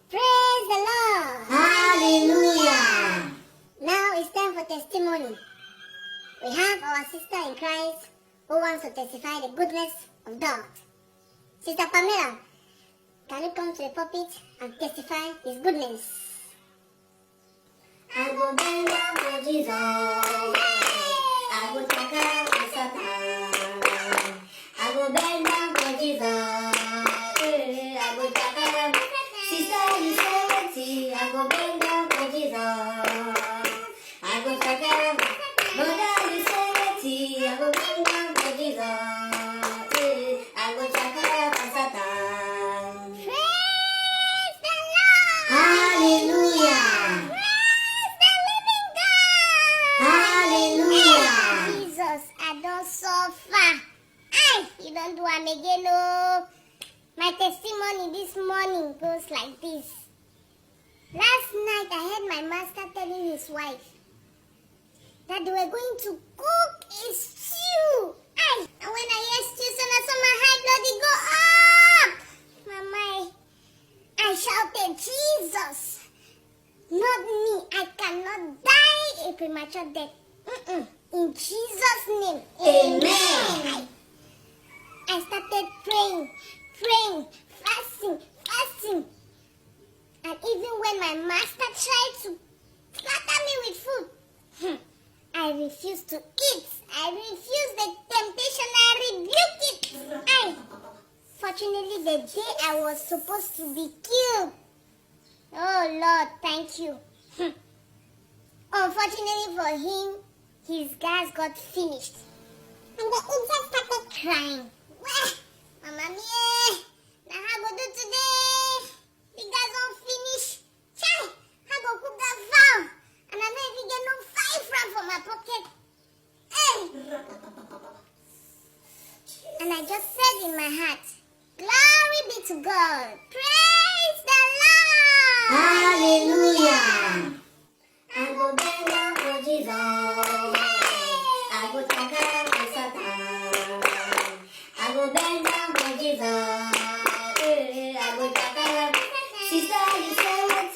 Praise the Lord. Hallelujah. Now it's time for testimony. We have our sister in Christ who wants to testify the goodness of God. Sister Pamela, can you come to the pulpit and testify His goodness? I go bend down for Jesus. I go check out for Satan. I go bend down for Jesus. I go check out. Sister, you say I go bend down for Jesus. I go check out. Brother, you say I go bend down for Jesus. I go check out for Satan. Praise the Lord. Hallelujah. Praise the living God. Hallelujah. Jesus, I don't suffer. Aye, you don't do am again, no. My testimony this morning goes like this. Last night I heard my master telling his wife that they were going to cook a stew. Aye, and when I hear stew, so I saw my high blood go up. Mama, I shouted, Jesus, not me. I cannot die a premature death. In Jesus' name, Amen. I started praying, fasting. And even when my master tried to flatter me with food, I refused to eat. I refused the temptation. I rebuked it. Fortunately, the day I was supposed to be killed. Oh Lord, thank you. Unfortunately for him, his gas got finished. And the infant started crying. Well, Mama mia, now how go do today? The gas don't finish. Chai, how go cook that vow? And I don't even get no 5 francs for my pocket. Hey. And I just said in my heart, glory be to God. Praise the Lord. Hallelujah. I go bend down for Jesus. I go check out for Satan. I go bend down for Jesus. I go check out. Sister, you say what?